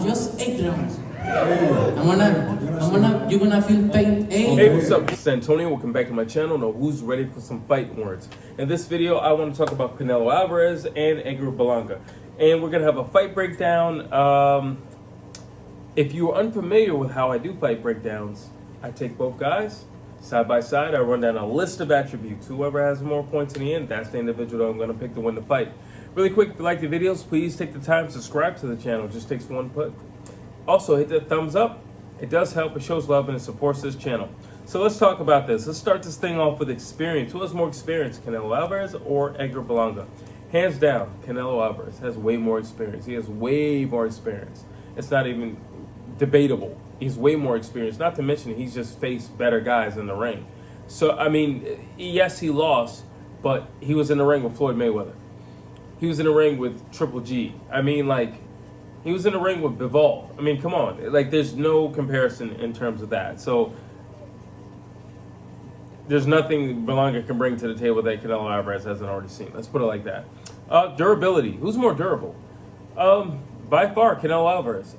just 8 rounds. You're gonna feel pain. Hey, what's up? This is Antonio. Welcome back to my channel. Now, who's ready for some fight words? In this video, I want to talk about Canelo Alvarez and Edgar Berlanga, and we're gonna have a fight breakdown. If you are unfamiliar with how I do fight breakdowns, I take both guys side by side. I run down a list of attributes. Whoever has more points in the end, that's the individual that I'm going to pick to win the fight. Really quick, if you like the videos, please take the time to subscribe to the channel. It just takes one click. Also, hit that thumbs up. It does help. It shows love and it supports this channel. So let's talk about this. Let's start this thing off with experience. Who has more experience, Canelo Alvarez or Edgar Berlanga? Hands down, Canelo Alvarez has way more experience. He has way more experience. It's not even debatable. He's way more experienced. Not to mention he's just faced better guys in the ring. So, I mean, yes, he lost, but he was in the ring with Floyd Mayweather. He was in the ring with Triple G. I mean, like, he was in the ring with Bivol. I mean, come on. Like, there's no comparison in terms of that. So, there's nothing Belanga can bring to the table that Canelo Alvarez hasn't already seen. Let's put it like that. Durability. Who's more durable? By far, Canelo Alvarez.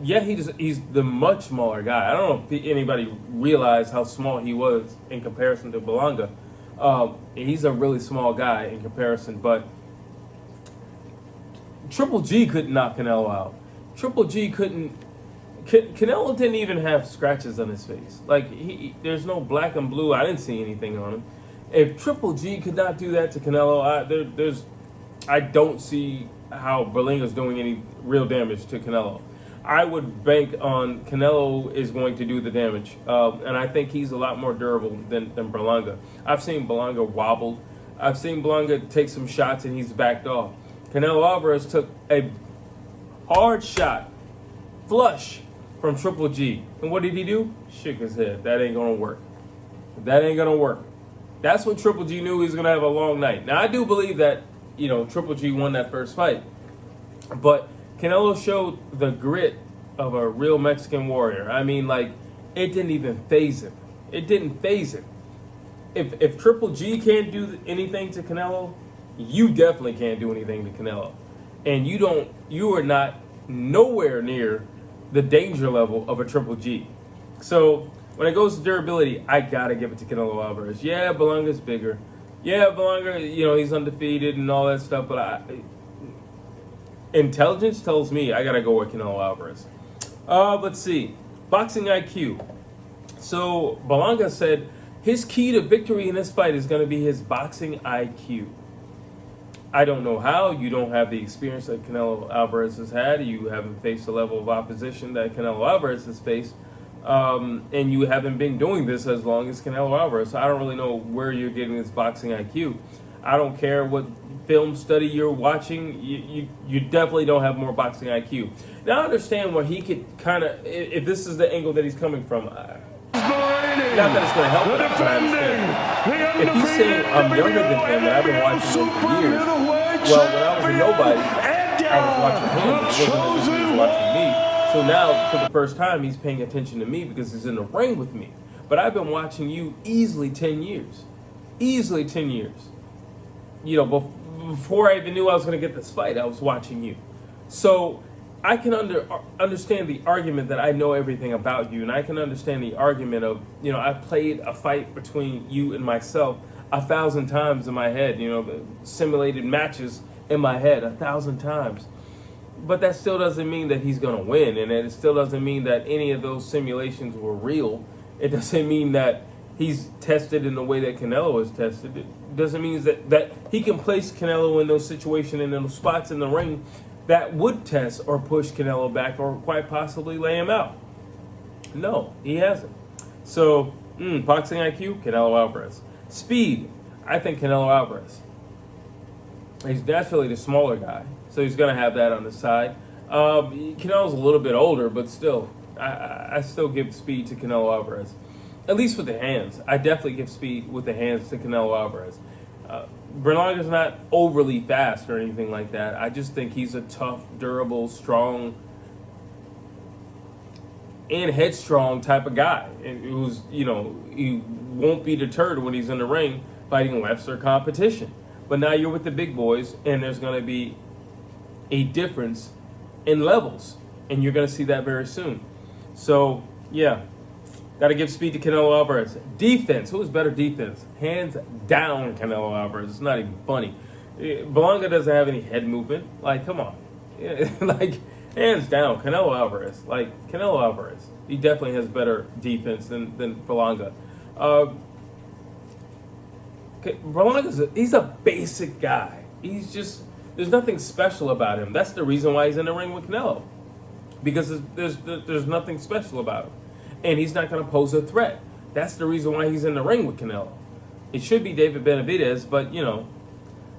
Yeah, he's the much smaller guy. I don't know if anybody realized how small he was in comparison to Belanga. He's a really small guy in comparison, but Triple G couldn't knock Canelo out. Triple G couldn't. Canelo didn't even have scratches on his face. Like, there's no black and blue. I didn't see anything on him. If Triple G could not do that to Canelo, I don't see how Berlanga's doing any real damage to Canelo. I would bank on Canelo is going to do the damage, and I think he's a lot more durable than Berlanga. I've seen Berlanga wobble. I've seen Berlanga take some shots and he's backed off. Canelo Alvarez took a hard shot, flush, from Triple G. And what did he do? Shook his head. That ain't gonna work. That ain't gonna work. That's when Triple G knew he was gonna have a long night. Now, I do believe that, you know, Triple G won that first fight. But Canelo showed the grit of a real Mexican warrior. I mean, like, it didn't even faze him. It didn't faze him. If Triple G can't do anything to Canelo, you definitely can't do anything to Canelo. And you are not nowhere near the danger level of a Triple G. So when it goes to durability, I gotta give it to Canelo Alvarez. Yeah, Belanga's bigger. Yeah, Belanga, you know, he's undefeated and all that stuff, but intelligence tells me I gotta go with Canelo Alvarez. Let's see. Boxing IQ. So Belanga said his key to victory in this fight is gonna be his boxing IQ. I don't know how. You don't have the experience that Canelo Alvarez has had. You haven't faced the level of opposition that Canelo Alvarez has faced. And you haven't been doing this as long as Canelo Alvarez. So I don't really know where you're getting this boxing IQ. I don't care what film study you're watching. You definitely don't have more boxing IQ. Now, I understand where he could kind of, if this is the angle that he's coming from, not that it's going to help, but I understand. If he's saying I'm younger than him and I've been watching him for years, well, when I was a nobody, I was watching him, but he wasn't he was watching me. So now, for the first time, he's paying attention to me because he's in the ring with me. But I've been watching you easily 10 years. Easily 10 years. You know, before I even knew I was going to get this fight, I was watching you. So I can understand the argument that I know everything about you, and I can understand the argument of, you know, I played a fight between you and myself 1,000 times in my head, you know, simulated matches in my head 1,000 times. But that still doesn't mean that he's going to win, and it still doesn't mean that any of those simulations were real. It doesn't mean that he's tested in the way that Canelo is tested. It doesn't mean that he can place Canelo in those situations and in those spots in the ring that would test or push Canelo back or quite possibly lay him out. No, he hasn't. So, boxing IQ, Canelo Alvarez. Speed, I think Canelo Alvarez. He's naturally the smaller guy, so he's going to have that on the side. Canelo's a little bit older, but still, I still give speed to Canelo Alvarez. At least with the hands. I definitely give speed with the hands to Canelo Alvarez. Berlanga's not overly fast or anything like that. I just think he's a tough, durable, strong, and headstrong type of guy who's, you know, he won't be deterred when he's in the ring fighting lesser competition. But now you're with the big boys, and there's going to be a difference in levels. And you're going to see that very soon. So, yeah. Got to give speed to Canelo Alvarez. Defense. Who's better defense? Hands down, Canelo Alvarez. It's not even funny. Belanga doesn't have any head movement. Like, come on. Like, hands down, Canelo Alvarez. Like, Canelo Alvarez. He definitely has better defense than Belanga. He's a basic guy. He's just, there's nothing special about him. That's the reason why he's in the ring with Canelo. Because there's nothing special about him. And he's not going to pose a threat. That's the reason why he's in the ring with Canelo. It should be David Benavidez, but,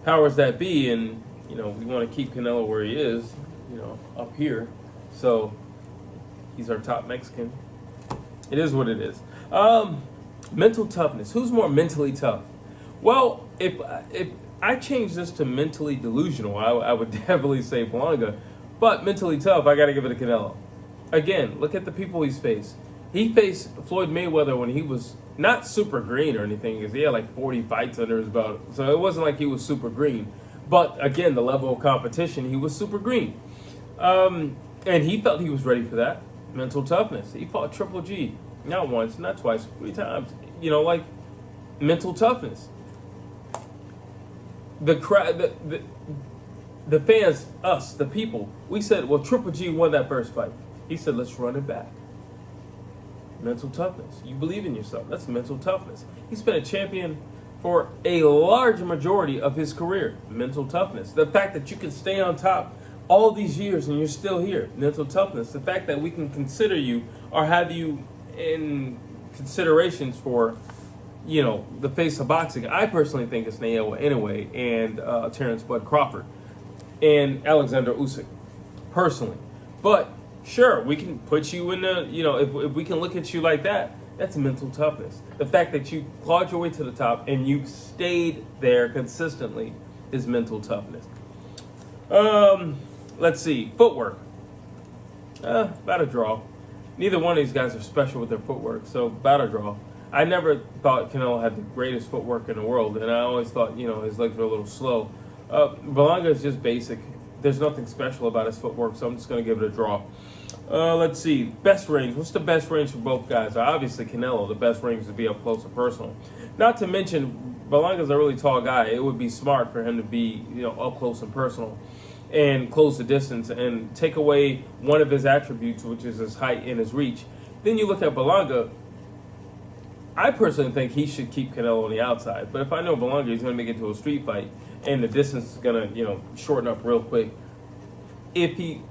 powers that be, and, we want to keep Canelo where he is, up here. So, he's our top Mexican. It is what it is. Mental toughness. Who's more mentally tough? Well, if I change this to mentally delusional, I would definitely say Belanga. But mentally tough, I got to give it to Canelo. Again, look at the people he's faced. He faced Floyd Mayweather when he was not super green or anything, because he had like 40 fights under his belt. So it wasn't like he was super green. But again, the level of competition, he was super green. And he felt he was ready for that. Mental toughness. He fought Triple G. Not once, not twice, 3 times. Mental toughness. The crowd, the fans, us, the people, we said, well, Triple G won that first fight. He said, let's run it back. Mental toughness. You believe in yourself. That's mental toughness. He's been a champion for a large majority of his career. Mental toughness. The fact that you can stay on top all these years and you're still here. Mental toughness. The fact that we can consider you or have you in considerations for, the face of boxing. I personally think it's Naoya Inoue and Terrence Bud Crawford and Alexander Usyk, personally. But sure, we can put you in the, if we can look at you like that, that's mental toughness. The fact that you clawed your way to the top and you stayed there consistently is mental toughness. Let's see, footwork. About a draw. Neither one of these guys are special with their footwork, so about a draw. I never thought Canelo had the greatest footwork in the world, and I always thought, his legs were a little slow. Belanga is just basic. There's nothing special about his footwork, so I'm just going to give it a draw. Let's see. Best range. What's the best range for both guys? Obviously, Canelo. The best range to be up close and personal. Not to mention, Belanga's a really tall guy. It would be smart for him to be, up close and personal and close the distance and take away one of his attributes, which is his height and his reach. Then you look at Belanga. I personally think he should keep Canelo on the outside. But if I know Belanga, he's going to make it to a street fight, and the distance is going to, shorten up real quick. If he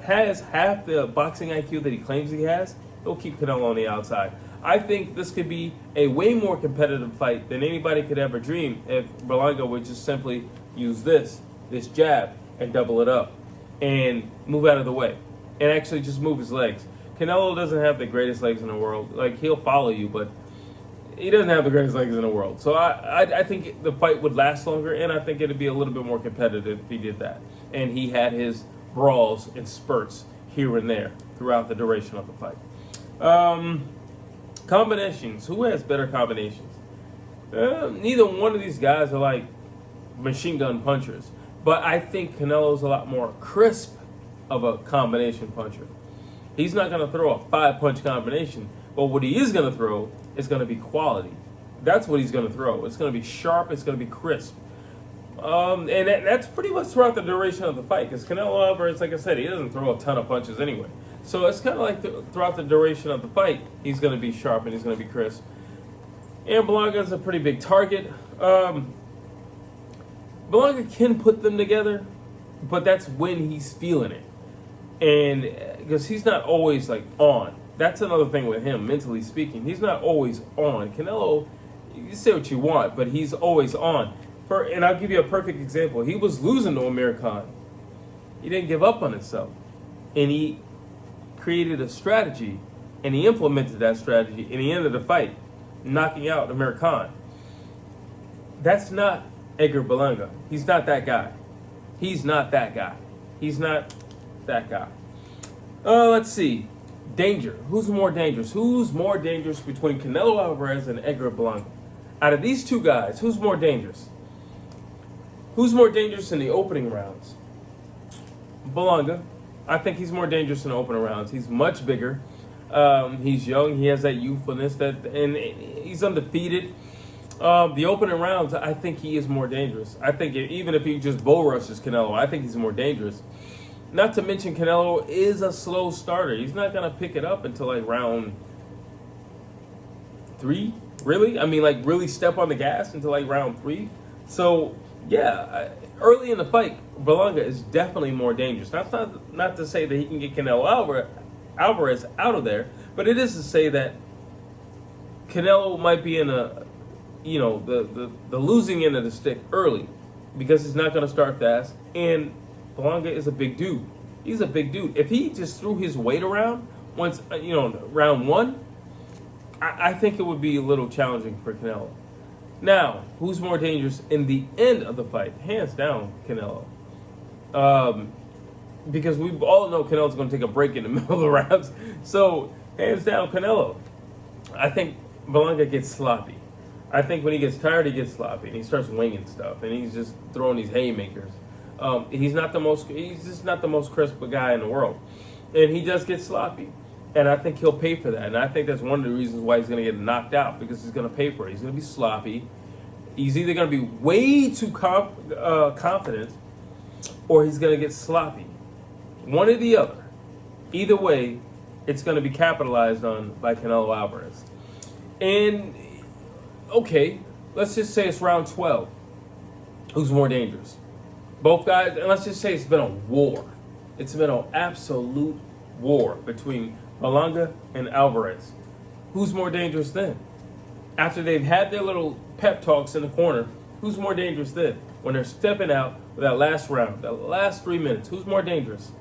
has half the boxing IQ that he claims he has, he'll keep Canelo on the outside. I think this could be a way more competitive fight than anybody could ever dream if Belanga would just simply use this jab, and double it up, and move out of the way, and actually just move his legs. Canelo doesn't have the greatest legs in the world. Like, he'll follow you, but he doesn't have the greatest legs in the world. So I think the fight would last longer, and I think it'd be a little bit more competitive if he did that. And he had his brawls and spurts here and there throughout the duration of the fight. Combinations. Who has better combinations? Neither one of these guys are like machine gun punchers. But I think Canelo's a lot more crisp of a combination puncher. He's not going to throw a 5-punch combination, but what he is going to throw is going to be quality. That's what he's going to throw. It's going to be sharp. It's going to be crisp. And that's pretty much throughout the duration of the fight, because Canelo Alvarez, like I said, he doesn't throw a ton of punches anyway. So it's kind of like throughout the duration of the fight, he's going to be sharp and he's going to be crisp. And Belanga's a pretty big target. Belanga can put them together, but that's when he's feeling it. And because he's not always like on. That's another thing with him, mentally speaking. He's not always on. Canelo, you say what you want, but he's always on. And I'll give you a perfect example. He was losing to Amir Khan. He didn't give up on himself. And he created a strategy, and he implemented that strategy, and he ended the fight knocking out Amir Khan. That's not Edgar Berlanga. He's not that guy. He's not that guy. He's not that guy. Let's see. Danger. Who's more dangerous? Who's more dangerous between Canelo Alvarez and Edgar Berlanga? Out of these two guys, who's more dangerous? Who's more dangerous in the opening rounds? Belanga. I think he's more dangerous in the opening rounds. He's much bigger. He's young. He has that youthfulness, and he's undefeated. The opening rounds, I think he is more dangerous. I think even if he just bull rushes Canelo, I think he's more dangerous. Not to mention Canelo is a slow starter. He's not going to pick it up until like round 3, really? I mean, like really step on the gas until like round 3. So, yeah, early in the fight, Belanga is definitely more dangerous. Not to say that he can get Canelo Alvarez out of there, but it is to say that Canelo might be in the losing end of the stick early because he's not going to start fast, and Belanga is a big dude. He's a big dude. If he just threw his weight around once, round 1, I think it would be a little challenging for Canelo. Now, who's more dangerous in the end of the fight? Hands down, Canelo. Because we all know Canelo's going to take a break in the middle of the rounds. So, hands down, Canelo. I think Belanga gets sloppy. I think when he gets tired, he gets sloppy, and he starts winging stuff, and he's just throwing these haymakers. He's just not the most crisp guy in the world, and he just gets sloppy. And I think he'll pay for that. And I think that's one of the reasons why he's going to get knocked out, because he's going to pay for it. He's going to be sloppy. He's either going to be way too confident, or he's going to get sloppy. One or the other. Either way, it's going to be capitalized on by Canelo Alvarez. And, okay, let's just say it's round 12. Who's more dangerous? Both guys, and let's just say it's been a war. It's been an absolute war between Belanga and Alvarez. Who's more dangerous then? After they've had their little pep talks in the corner, who's more dangerous then? When they're stepping out for that last round, that last 3 minutes, who's more dangerous?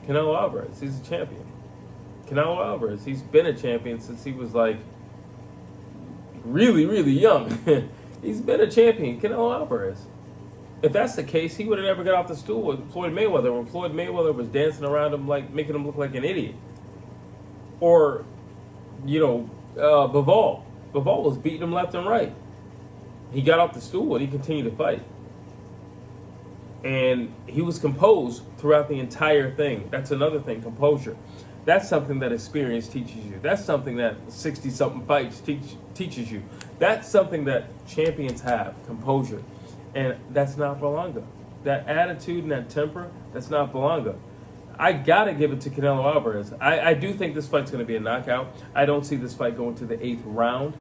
Canelo Alvarez. He's a champion. Canelo Alvarez. He's been a champion since he was like really, really young. He's been a champion. Canelo Alvarez. If that's the case, he would have never got off the stool with Floyd Mayweather when Floyd Mayweather was dancing around him, like making him look like an idiot. Or, Bivol. Bivol was beating him left and right. He got off the stool and he continued to fight. And he was composed throughout the entire thing. That's another thing, composure. That's something that experience teaches you. That's something that 60-something fights teaches you. That's something that champions have, composure. And that's not Belanga. That attitude and that temper, that's not Belanga. I got to give it to Canelo Alvarez. I do think this fight's going to be a knockout. I don't see this fight going to the 8th round.